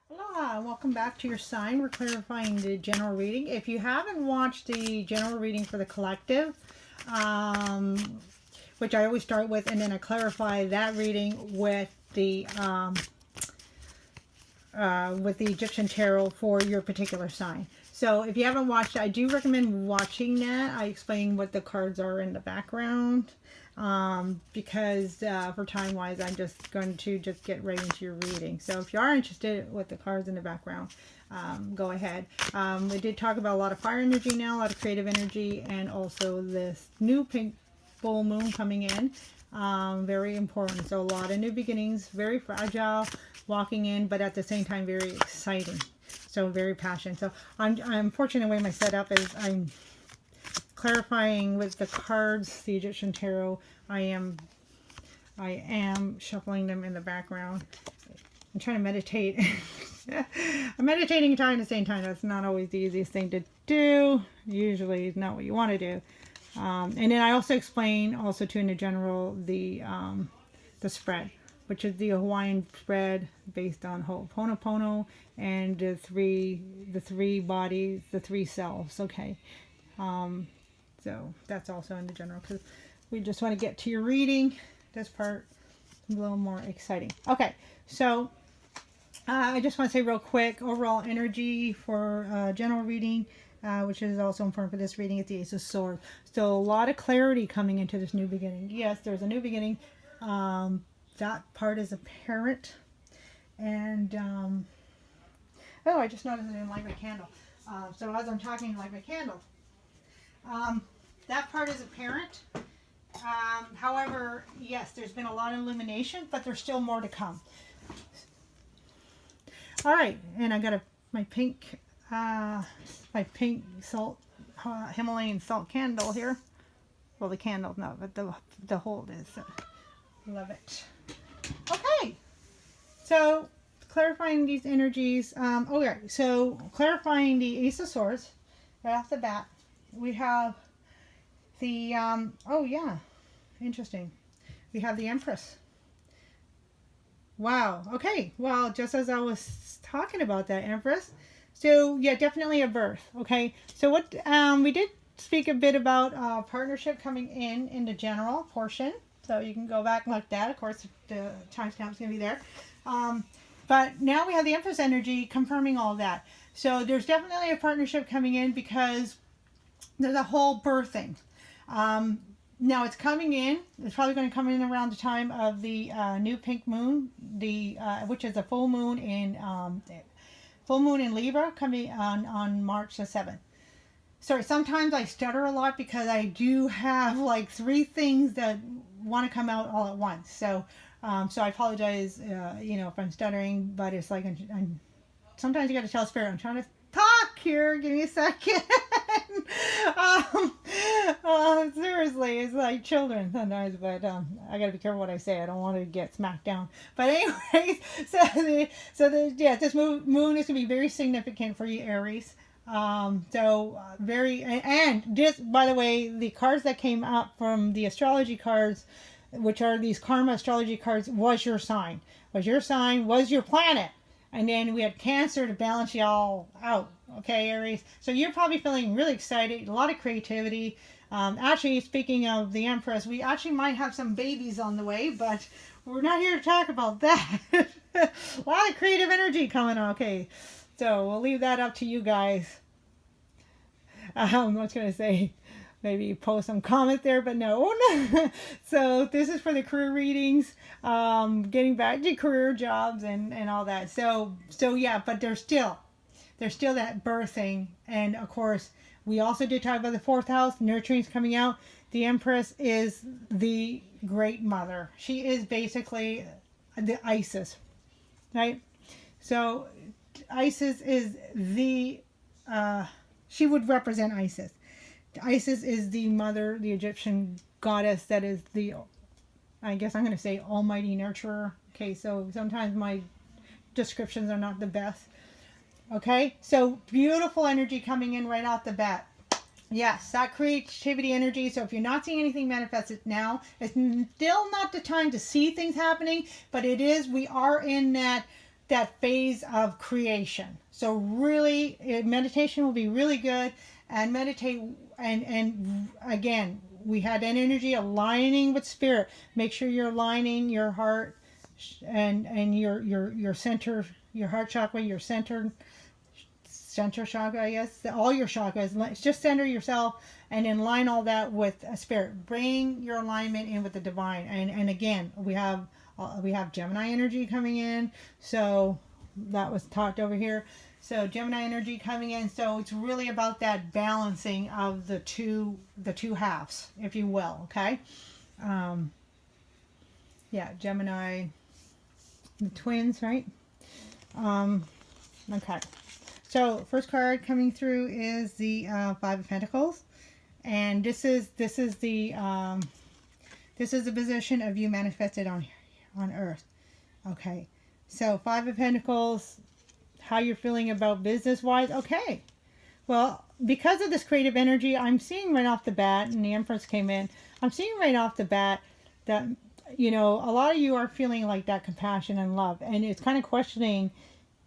Aloha, welcome back to your sign. We're clarifying the general reading. If you haven't watched the general reading for the collective, which I always start with, and then I clarify that reading with the Egyptian tarot for your particular sign. So if you haven't watched it, I do recommend watching that. I explain what the cards are in the background. Because for time wise, I'm just going to get right into your reading. So if you are interested with the cards in the background, go ahead. We did talk about a lot of fire energy now, a lot of creative energy, and also this new pink full moon coming in. Very important. So a lot of new beginnings, very fragile walking in, but at the same time very exciting. So very passionate. So I'm fortunate the way my setup is. I'm clarifying with the cards, the Egyptian tarot. I am shuffling them in the background. I'm trying to meditate. I'm meditating and talking at the same time. That's not always the easiest thing to do. Usually not what you want to do. And then I also explain also too in the general the spread, which is the Hawaiian spread based on Ho'o Pono Pono and the three bodies, the three selves. Okay. So that's also in the general because we just want to get to your reading. This part is a little more exciting. Okay, so I just want to say real quick, overall energy for general reading, which is also important for this reading, is the Ace of Swords. So a lot of clarity coming into this new beginning. Yes, there's a new beginning. That part is apparent. And, oh, I just noticed I didn't light my candle. So as I'm talking, light my candle. That part is apparent. However, yes, there's been a lot of illumination, but there's still more to come. All right, and I got my pink salt Himalayan salt candle here. Well, the candle, no, but the hold is. Love it. Okay, so clarifying these energies. Okay, so clarifying the Ace of Swords right off the bat. We have the, oh yeah, interesting. We have the Empress. Wow, okay, well, just as I was talking about that Empress. So, yeah, definitely a birth, okay? So what, we did speak a bit about partnership coming in the general portion. So you can go back and look at that. Of course, the timestamp's going to be there. But now we have the Empress energy confirming all of that. So there's definitely a partnership coming in because there's a whole birthing. Now it's coming in. It's probably going to come in around the time of the new pink moon, which is a full moon in Libra, coming on March the 7th. Sorry, sometimes I stutter a lot because I do have like 3 things that want to come out all at once. So I apologize, if I'm stuttering, but it's like I'm sometimes you got to tell Spirit, I'm trying to talk here. Give me a second. Seriously, it's like children sometimes, but I gotta be careful what I say. I don't want to get smacked down. But anyways, this moon is gonna be very significant for you, Aries. Very, and this, by the way, the cards that came up from the astrology cards, which are these karma astrology cards, was your sign, was your planet. And then we had Cancer to balance y'all out. Okay, Aries. So you're probably feeling really excited. A lot of creativity. Actually, speaking of the Empress, we actually might have some babies on the way, but we're not here to talk about that. A lot of creative energy coming on. Okay, so we'll leave that up to you guys. I was going to say, maybe post some comment there, but no. So this is for the career readings, getting back to career jobs and all that. So yeah, but there's still that birthing. And of course, we also did talk about the 4th house, nurturing's coming out. The Empress is the great mother. She is basically the Isis, right? So Isis is she would represent Isis. Isis is the mother, the Egyptian goddess that is the, I guess I'm going to say, almighty nurturer. Okay, so sometimes my descriptions are not the best. Okay, so beautiful energy coming in right off the bat. Yes, that creativity energy. So if you're not seeing anything manifested now, it's still not the time to see things happening, but it is, we are in that that phase of creation. So really, meditation will be really good, and meditate. And again, we had an energy aligning with spirit. Make sure you're aligning your heart and your center, your heart chakra, your center chakra, I guess, all your chakras. Just center yourself and then line all that with a spirit. Bring your alignment in with the divine. And again, we have Gemini energy coming in. So that was talked over here. So Gemini energy coming in. So it's really about that balancing of the two halves, if you will. Okay. Yeah, Gemini, the twins, right? Okay. So first card coming through is the Five of Pentacles, and this is the position of you manifested on Earth. Okay. So Five of Pentacles, how you're feeling about business wise? Okay. Well, because of this creative energy, I'm seeing right off the bat, and the Empress came in. I'm seeing right off the bat that, you know, a lot of you are feeling like that compassion and love, and it's kind of questioning.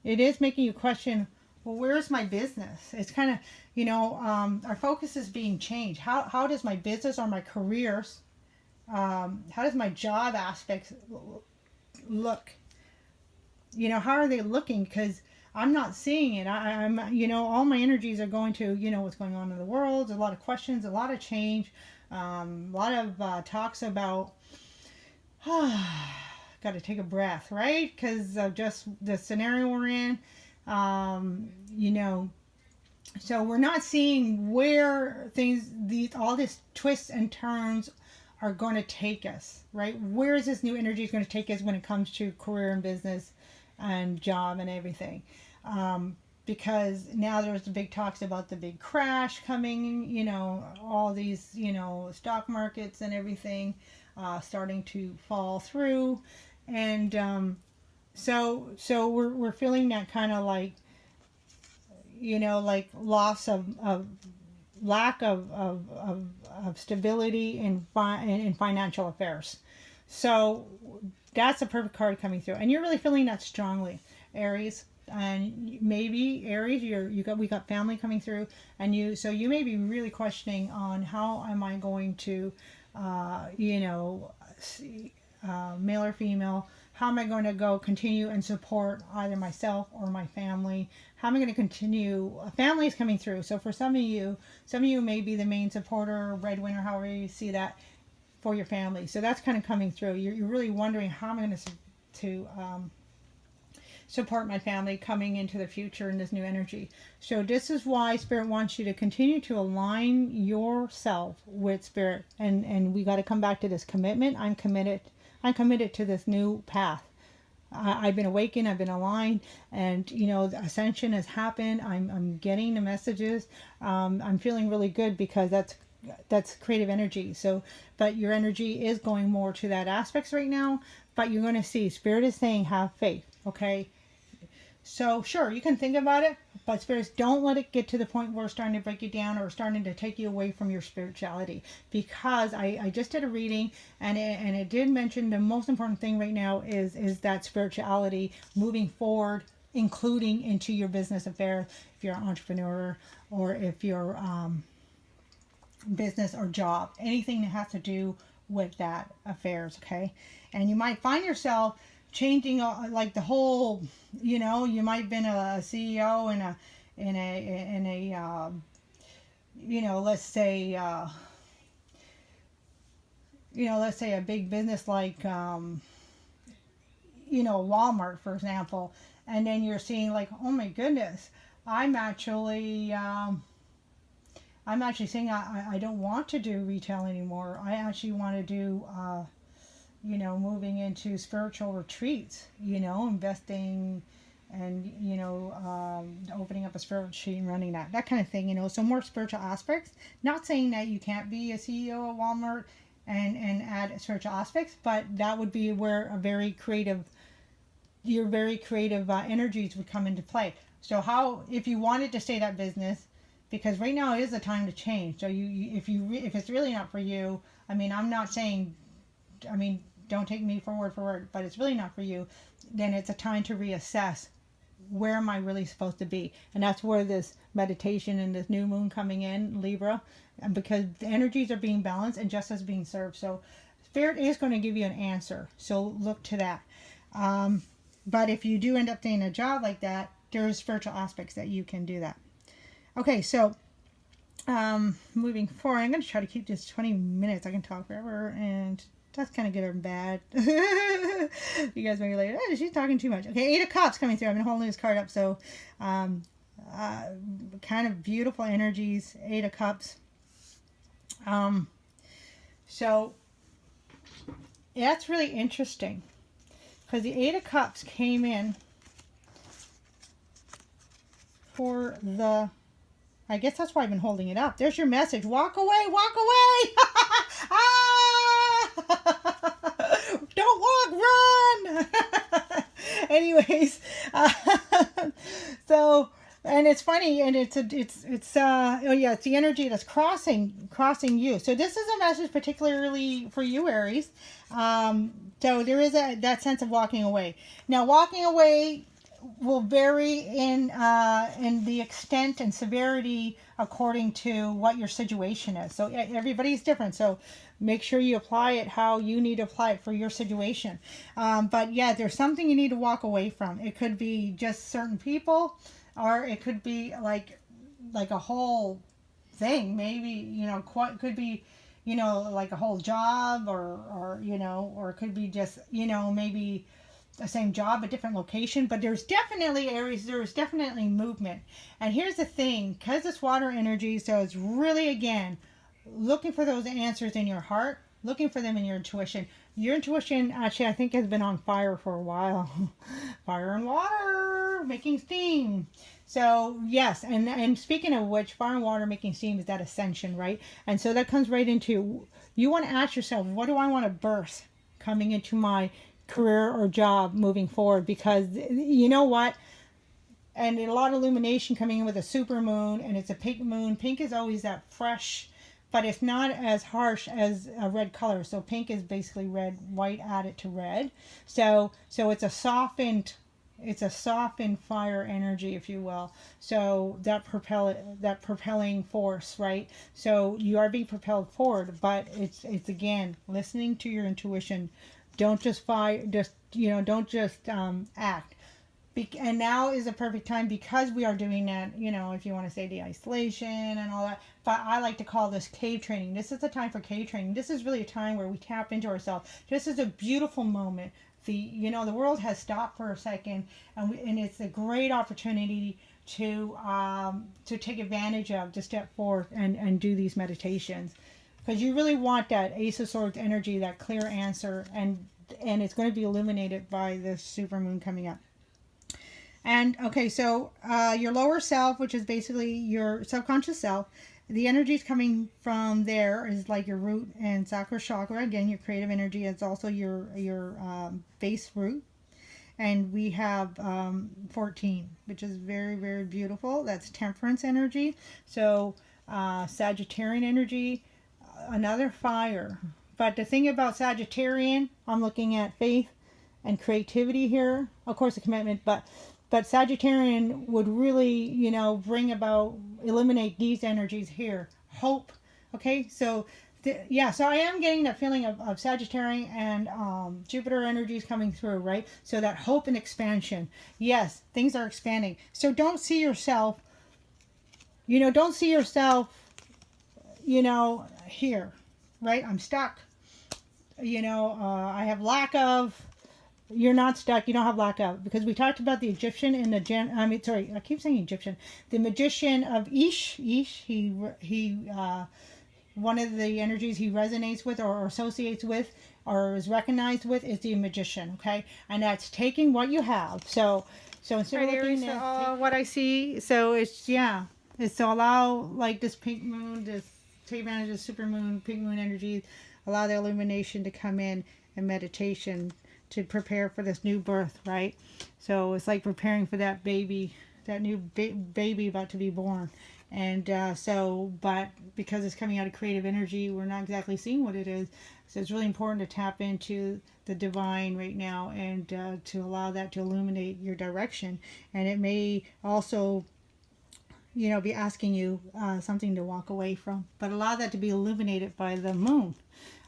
It is making you question, well, where's my business? It's kind of, you know, our focus is being changed. How does my business or my careers, how does my job aspects look? You know, how are they looking? Because I'm not seeing it. I'm, you know, all my energies are going to, you know, what's going on in the world. There's a lot of questions, a lot of change, a lot of talks about, got to take a breath, right? Because of just the scenario we're in. You know, so we're not seeing where all these twists and turns are going to take us, right? Where is this new energy going to take us when it comes to career and business and job and everything? Because now there's the big talks about the big crash coming, you know, all these, you know, stock markets and everything starting to fall through. And so we're feeling that kind of like, you know, like loss of lack of stability in financial affairs. So that's a perfect card coming through, and you're really feeling that strongly, Aries. And maybe Aries, we got family coming through, and you may be really questioning on how am I going to, you know, male or female. How am I going to continue and support either myself or my family? How am I going to continue? Family is coming through. So for some of you may be the main supporter, breadwinner, however you see that, for your family. So that's kind of coming through. You're really wondering, how am I going to support my family coming into the future in this new energy? So this is why Spirit wants you to continue to align yourself with Spirit. And we got to come back to this commitment. I'm committed to this new path. I've been awakened, I've been aligned, and, you know, the ascension has happened. I'm getting the messages. I'm feeling really good because that's creative energy. So, but your energy is going more to that aspects right now, but you're going to see Spirit is saying have faith. Okay. So sure, you can think about it, but spirits, don't let it get to the point where it's starting to break you down or starting to take you away from your spirituality. Because I just did a reading, and it did mention the most important thing right now is that spirituality moving forward, including into your business affairs, if you're an entrepreneur or if you're business or job, anything that has to do with that affairs. Okay. And you might find yourself changing like the whole, you know, you might have been a CEO in a you know, let's say a big business like you know, Walmart, for example, and then you're seeing like, oh my goodness, I'm actually saying I don't want to do retail anymore. I actually want to do you know, moving into spiritual retreats, you know, investing and, you know, opening up a spiritual retreat and running that kind of thing, you know. So more spiritual aspects. Not saying that you can't be a CEO of Walmart and add spiritual aspects, but that would be where your very creative energies would come into play. So how, if you wanted to stay that business, because right now is the time to change. So if it's really not for you, I mean, I'm not saying, don't take me for word, but it's really not for you, then it's a time to reassess, where am I really supposed to be? And that's where this meditation and this new moon coming in, Libra, and because the energies are being balanced and justice being served. So Spirit is going to give you an answer. So look to that. But if you do end up getting a job like that, there's spiritual aspects that you can do that. Okay, so moving forward, I'm going to try to keep this 20 minutes. I can talk forever, and that's kind of good or bad. You guys may be like, oh, she's talking too much. Okay, Eight of Cups coming through. I've been holding this card up, so kind of beautiful energies, Eight of Cups. So that's really interesting, because the Eight of Cups came in for the, I guess that's why I've been holding it up. There's your message. Walk away, walk away. Don't walk, run. Anyways, so, and it's funny, and it's oh yeah, it's the energy that's crossing you. So this is a message particularly for you, Aries. So there is that sense of walking away. Now, walking away will vary in the extent and severity according to what your situation is. So everybody's different. So make sure you apply it how you need to apply it for your situation. But yeah, there's something you need to walk away from. It could be just certain people, or it could be like a whole thing. Maybe, could be, like a whole job, or it could be just, maybe the same job, a different location. But there's definitely, Aries, there's definitely movement. And here's the thing, because it's water energy, so it's really, again, looking for those answers in your heart, looking for them in your intuition. Your intuition, actually, I think has been on fire for a while. Fire and water, making steam. So yes, and speaking of which, fire and water making steam is that ascension, right? And so that comes right into, you want to ask yourself, what do I want to birth coming into my career or job moving forward? Because you know what, and a lot of illumination coming in with a super moon, and it's a pink moon. Pink is always that fresh, but it's not as harsh as a red color. So pink is basically red, white added to red. So it's a softened fire energy, if you will. So that propelling force, right? So you are being propelled forward, but it's again, listening to your intuition. Don't just don't just act. And now is a perfect time, because we are doing that, if you want to say the isolation and all that. But I like to call this cave training. This is the time for cave training. This is really a time where we tap into ourselves. This is a beautiful moment. The world has stopped for a second, and it's a great opportunity to take advantage of, to step forth and do these meditations. Because you really want that Ace of Swords energy, that clear answer, and it's going to be illuminated by this super moon coming up. And okay, so your lower self, which is basically your subconscious self, the energy is coming from there is like your root and sacral chakra. Again, your creative energy is also your base root. And we have 14, which is very, very beautiful. That's temperance energy. So Sagittarian energy, another fire. But the thing about Sagittarian, I'm looking at faith and creativity here. Of course, a commitment, but Sagittarian would really, bring about, eliminate these energies here. Hope. Okay, so so I am getting that feeling of Sagittarian and Jupiter energies coming through, right? So that hope and expansion. Yes, things are expanding. So don't see yourself, here, right? I'm stuck. I have lack of. You're not stuck. You don't have lack of, because we talked about the Egyptian and I keep saying Egyptian. The magician of Ish. He one of the energies he resonates with or associates with or is recognized with is the magician. Okay, and that's taking what you have. So instead of looking at what I see, so it's to allow, like, this pink moon, this take advantage of super moon, pink moon energy, allow the illumination to come in and meditation to prepare for this new birth, right? So it's like preparing for that baby, that new baby about to be born. And but because it's coming out of creative energy, we're not exactly seeing what it is. So it's really important to tap into the divine right now, and to allow that to illuminate your direction. And it may also, be asking you something to walk away from, but allow that to be illuminated by the moon,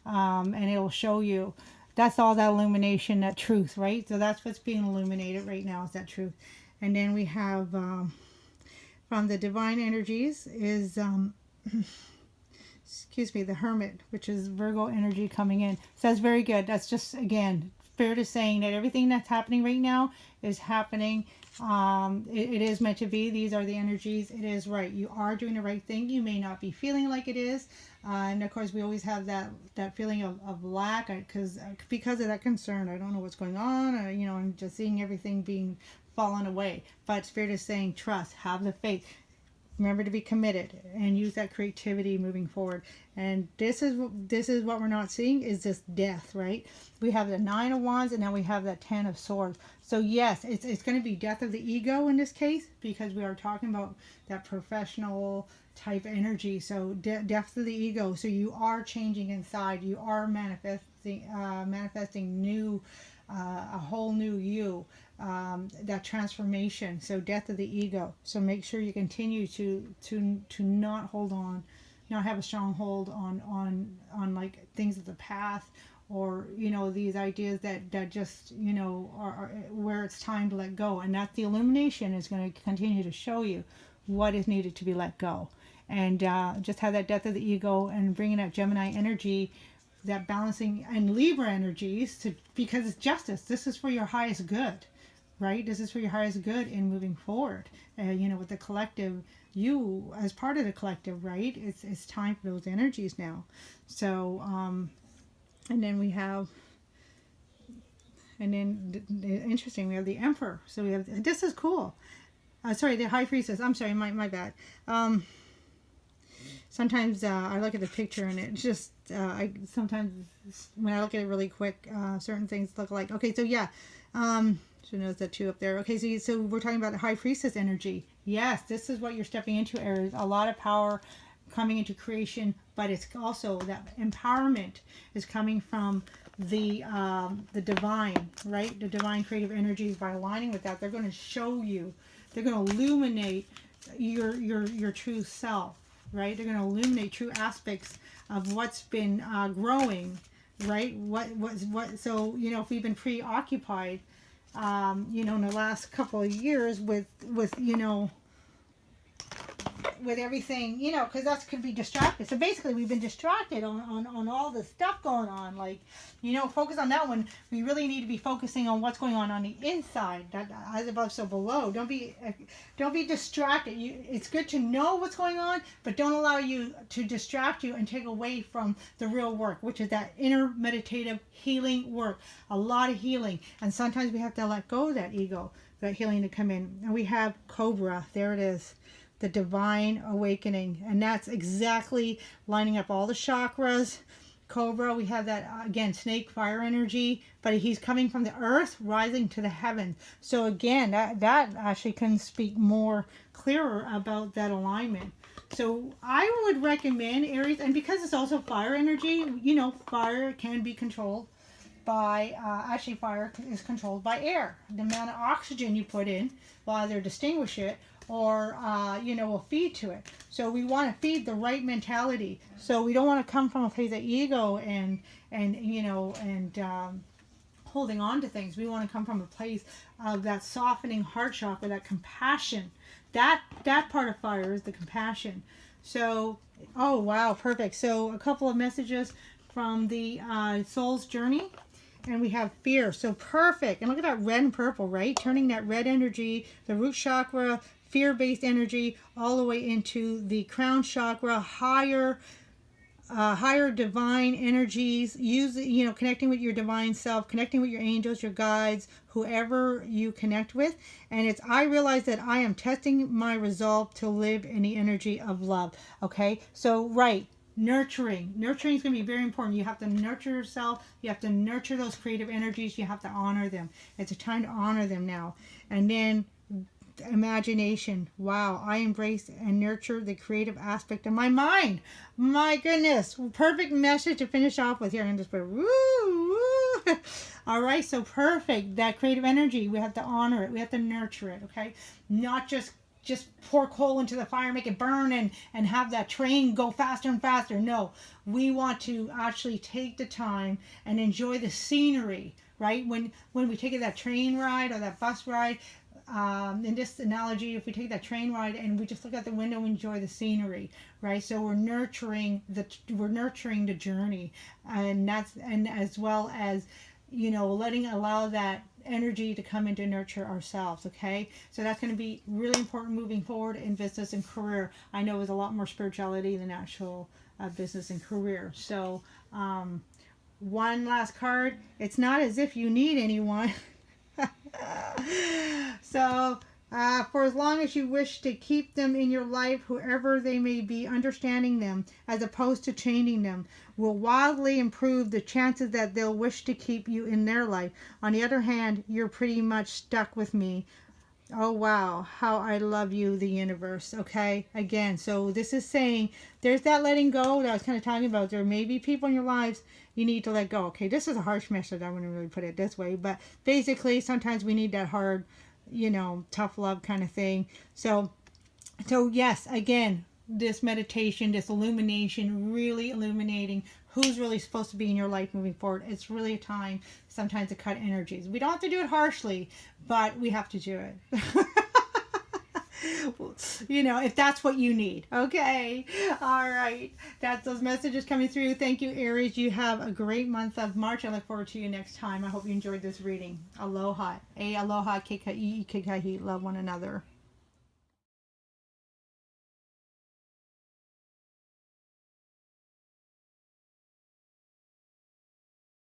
and it will show you. That's all that illumination, that truth, right? So that's what's being illuminated right now, is that truth. And then we have from the divine energies is excuse me, the Hermit, which is Virgo energy coming in. So that's very good. That's just, again, fair to saying that everything that's happening right now is happening. It is meant to be. These are the energies. It is right. You are doing the right thing. You may not be feeling like it is. And of course, we always have that feeling of lack, because of that concern. I don't know what's going on. I'm just seeing everything being fallen away. But it's fair to saying, trust, have the faith. Remember to be committed and use that creativity moving forward. And this is what we're not seeing, is this death, right? We have the 9 of Wands, and now we have that 10 of Swords. So yes, it's going to be death of the ego in this case, because we are talking about that professional type energy. So death of the ego. So you are changing inside. You are manifesting new, a whole new you. That transformation. So death of the ego. So make sure you continue to not hold on, not have a strong hold on like things of the past, or these ideas that just are where it's time to let go. And that the illumination is going to continue to show you what is needed to be let go. And just have that death of the ego, and bringing that Gemini energy, that balancing, and Libra energies, because it's justice. This is for your highest good. Right? This is for your highest good in moving forward. With the collective, you as part of the collective, right? It's time for those energies now. So, and then we have, interesting, we have the Emperor. So we have, this is cool. Sorry, the High Priestess. I'm sorry, my bad. Sometimes I look at the picture, and it just, sometimes when I look at it really quick, certain things look like, okay, so yeah, so notice that 2 up there. Okay, so we're talking about the High Priestess energy. Yes, this is what you're stepping into, Aries. A lot of power coming into creation, but it's also that empowerment is coming from the divine, right? The divine creative energies. By aligning with that, they're going to show you, they're going to illuminate your true self, right? They're going to illuminate true aspects of what's been growing, right? So if we've been preoccupied, in the last couple of years with everything, because that could be distracted. So basically, we've been distracted on all the stuff going on. Like, focus on that one. We really need to be focusing on what's going on the inside. That as above, so below. Don't be distracted. It's good to know what's going on, but don't allow you to distract you and take away from the real work, which is that inner meditative healing work. A lot of healing, and sometimes we have to let go of that ego, that healing to come in. And we have Cobra. There it is. The divine awakening, and that's exactly lining up all the chakras. Cobra, we have that again, snake fire energy, but he's coming from the earth rising to the heaven. So again, that actually can speak more clearer about that alignment. So I would recommend Aries, and because it's also fire energy, fire can be controlled by actually fire is controlled by air. The amount of oxygen you put in will either distinguish it or will feed to it. So we want to feed the right mentality. So we don't want to come from a place of ego and holding on to things. We want to come from a place of that softening heart chakra, that compassion. That part of fire is the compassion. So, oh wow, perfect. So a couple of messages from the soul's journey. And we have fear. So perfect. And look at that red and purple, right? Turning that red energy, the root chakra, fear-based energy, all the way into the crown chakra, higher divine energies. Connecting with your divine self, connecting with your angels, your guides, whoever you connect with. And it's, I realize that I am testing my resolve to live in the energy of love. Okay, so right. Nurturing is going to be very important. You have to nurture yourself. You have to nurture those creative energies. You have to honor them. It's a time to honor them now. And then imagination. Wow, I embrace and nurture the creative aspect of my mind. My goodness, perfect message to finish off with here. I'm just put woo, woo. All right, so perfect. That creative energy, we have to honor it. We have to nurture it. Okay, not just pour coal into the fire, make it burn, and have that train go faster and faster. No, we want to actually take the time and enjoy the scenery. Right, when we take that train ride or that bus ride, in this analogy, if we take that train ride and we just look out the window and enjoy the scenery, right? So we're nurturing the journey, and as well as, you know, allow that energy to come in to nurture ourselves. Okay, so that's going to be really important moving forward in business and career. I know there's a lot more spirituality than actual business and career. So one last card. It's not as if you need anyone. So for as long as you wish to keep them in your life, whoever they may be, understanding them as opposed to changing them will wildly improve the chances that they'll wish to keep you in their life. On the other hand, you're pretty much stuck with me. Oh wow, how I love you, the universe. Okay, again, so this is saying there's that letting go that I was kind of talking about. There may be people in your lives you need to let go. Okay, this is a harsh message. I wouldn't really put it this way, but basically sometimes we need that hard, you know, tough love kind of thing. So yes, again, this meditation, this illumination, really illuminating who's really supposed to be in your life moving forward. It's really a time sometimes to cut energies. We don't have to do it harshly, but we have to do it. You know, if that's what you need. Okay. All right. That's those messages coming through. Thank you, Aries. You have a great month of March. I look forward to you next time. I hope you enjoyed this reading. Aloha. Aloha, kekai, kekai, love one another.